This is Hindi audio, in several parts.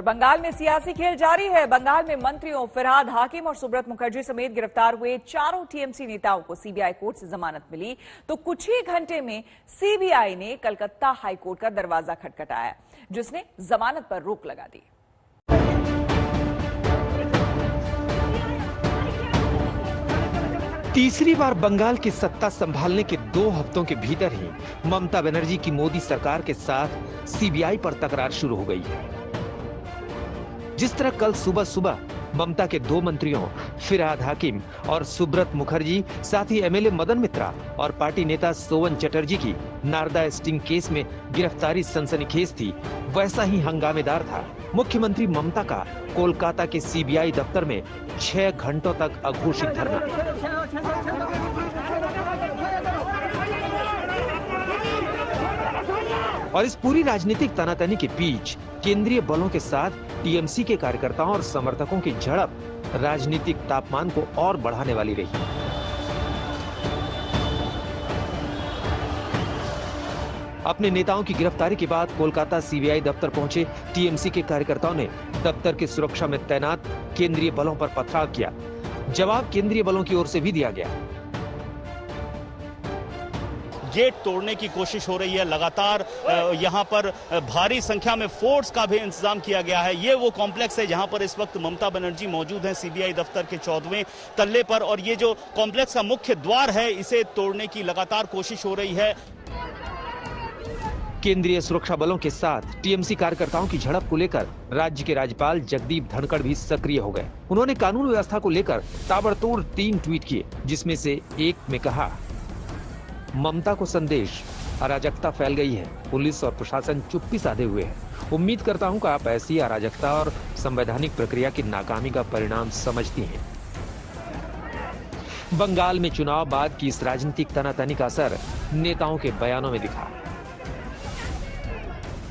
बंगाल में सियासी खेल जारी है। बंगाल में मंत्रियों फिरहाद हाकिम और सुब्रत मुखर्जी समेत गिरफ्तार हुए चारों टीएमसी नेताओं को सीबीआई कोर्ट से जमानत मिली, तो कुछ ही घंटे में सीबीआई ने कलकत्ता हाईकोर्ट का दरवाजा खटखटाया, जिसने जमानत पर रोक लगा दी। तीसरी बार बंगाल की सत्ता संभालने के 2 हफ्तों के भीतर ही ममता बनर्जी की मोदी सरकार के साथ सीबीआई पर तकरार शुरू हो गई है। जिस तरह कल सुबह सुबह ममता के 2 मंत्रियों फिरहाद हाकिम और सुब्रत मुखर्जी, साथ ही एमएलए मदन मित्रा और पार्टी नेता सोवन चटर्जी की नारदा स्टिंग केस में गिरफ्तारी सनसनीखेज थी, वैसा ही हंगामेदार था मुख्यमंत्री ममता का कोलकाता के सीबीआई दफ्तर में 6 घंटों तक अघोषित धरना। और इस पूरी राजनीतिक तनातनी के बीच केंद्रीय बलों के साथ टीएमसी के कार्यकर्ताओं और समर्थकों की झड़प राजनीतिक तापमान को और बढ़ाने वाली रही। अपने नेताओं की गिरफ्तारी के बाद कोलकाता सीबीआई दफ्तर पहुंचे टीएमसी के कार्यकर्ताओं ने दफ्तर की सुरक्षा में तैनात केंद्रीय बलों पर पथराव किया। जवाब केंद्रीय बलों की ओर से भी दिया गया। गेट तोड़ने की कोशिश हो रही है। लगातार यहां पर भारी संख्या में फोर्स का भी इंतजाम किया गया है। ये वो कॉम्प्लेक्स है जहां पर इस वक्त ममता बनर्जी मौजूद हैं, सीबीआई दफ्तर के 14वें तल्ले पर, और ये जो कॉम्प्लेक्स का मुख्य द्वार है, इसे तोड़ने की लगातार कोशिश हो रही है। केंद्रीय सुरक्षा बलों के साथ टीएमसी कार्यकर्ताओं की झड़प को लेकर राज्य के राज्यपाल जगदीप धनखड़ भी सक्रिय हो गए। उन्होंने कानून व्यवस्था को लेकर ताबड़तोड़ 3 ट्वीट किए, जिसमें से एक में कहा, ममता को संदेश, अराजकता फैल गई है, पुलिस और प्रशासन चुप्पी साधे हुए है। उम्मीद करता हूं कि आप ऐसी अराजकता और संवैधानिक प्रक्रिया की नाकामी का परिणाम समझती हैं। बंगाल में चुनाव बाद की इस राजनीतिक तनातनी का असर नेताओं के बयानों में दिखा।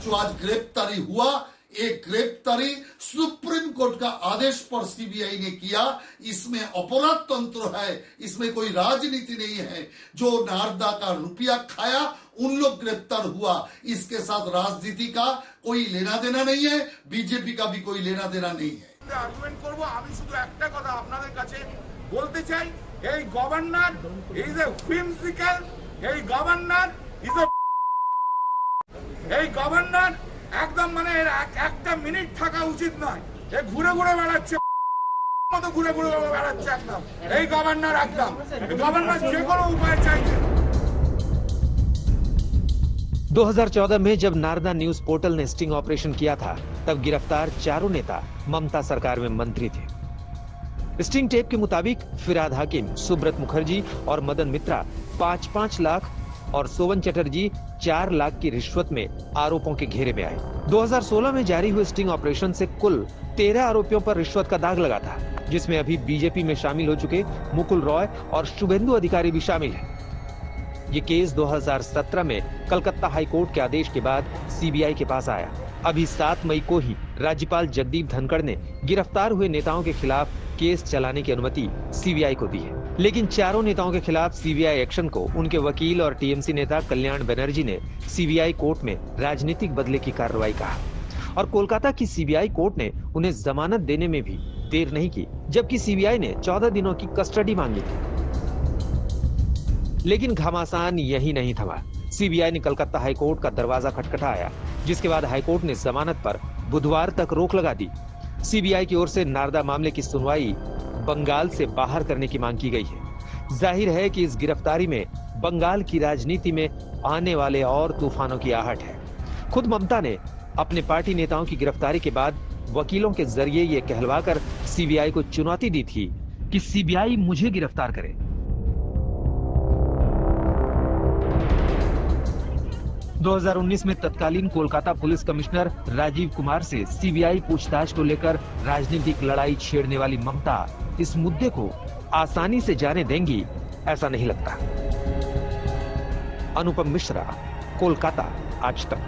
जो आज गिरफ्तारी हुआ, एक गिरफ्तारी सुप्रीम कोर्ट का आदेश पर सीबीआई ने किया। इसमें अपराध तंत्र है, इसमें कोई राजनीति नहीं है। जो नारदा का रुपया खाया उन लोग गिरफ्तार हुआ। इसके साथ राजनीति का कोई लेना देना नहीं है, बीजेपी का भी कोई लेना देना नहीं है। आर्गुमेंट করব, আমি শুধু একটা কথা আপনাদের কাছে বলতে চাই, এই গভর্নর ইজ এ whimsical, এই গভর্নর ইজ এই গভর্নর একদম মানে একটা মিনিট থাকা উচিত নয়। এ ঘুরে ঘুরে বেড়াচ্ছে, মতো ঘুরে ঘুরে বেড়াচ্ছে একদম। এই গভর্নর একদম গভর্নর যে কোনো উপায় চাইছে। 2014 में जब नारदा न्यूज पोर्टल ने स्टिंग ऑपरेशन किया था, तब गिरफ्तार चारों नेता ममता सरकार में मंत्री थे। स्टिंग टेप के मुताबिक फिरहाद हाकिम, सुब्रत मुखर्जी और मदन मित्रा 5-5 लाख और सोवन चटर्जी 4 लाख की रिश्वत में आरोपों के घेरे में आए। 2016 में जारी हुए स्टिंग ऑपरेशन से कुल 13 आरोपियों पर रिश्वत का दाग लगा था, जिसमें अभी बीजेपी में शामिल हो चुके मुकुल रॉय और शुभेंदु अधिकारी भी शामिल हैं। ये केस 2017 में कलकत्ता हाईकोर्ट के आदेश के बाद सीबीआई के पास आया। अभी 7 मई को ही राज्यपाल जगदीप धनखड़ ने गिरफ्तार हुए नेताओं के खिलाफ केस चलाने की अनुमति सीबीआई को दी है। लेकिन चारों नेताओं के खिलाफ सीबीआई एक्शन को उनके वकील और टीएमसी नेता कल्याण बनर्जी ने सीबीआई कोर्ट में राजनीतिक बदले की कार्रवाई कहा, और कोलकाता की सीबीआई कोर्ट ने उन्हें जमानत देने में भी देर नहीं की, जबकि सीबीआई ने 14 दिनों की कस्टडी मांगी थी। लेकिन घमासान यही नहीं थमा। सीबीआई ने कलकत्ता हाईकोर्ट का दरवाजा खटखटाया, जिसके बाद हाईकोर्ट ने जमानत पर बुधवार तक रोक लगा दी। सीबीआई की ओर से नारदा मामले की सुनवाई बंगाल से बाहर करने की मांग की गई है। जाहिर है कि इस गिरफ्तारी में बंगाल की राजनीति में आने वाले और तूफानों की आहट है। खुद ममता ने अपने पार्टी नेताओं की गिरफ्तारी के बाद वकीलों के जरिए ये कहलवाकर सीबीआई को चुनौती दी थी कि सीबीआई मुझे गिरफ्तार करे। दो 2019 में तत्कालीन कोलकाता पुलिस कमिश्नर राजीव कुमार से सीबीआई पूछताछ को लेकर राजनीतिक लड़ाई छेड़ने वाली ममता इस मुद्दे को आसानी से जाने देंगी, ऐसा नहीं लगता। अनुपम मिश्रा, कोलकाता, आज तक।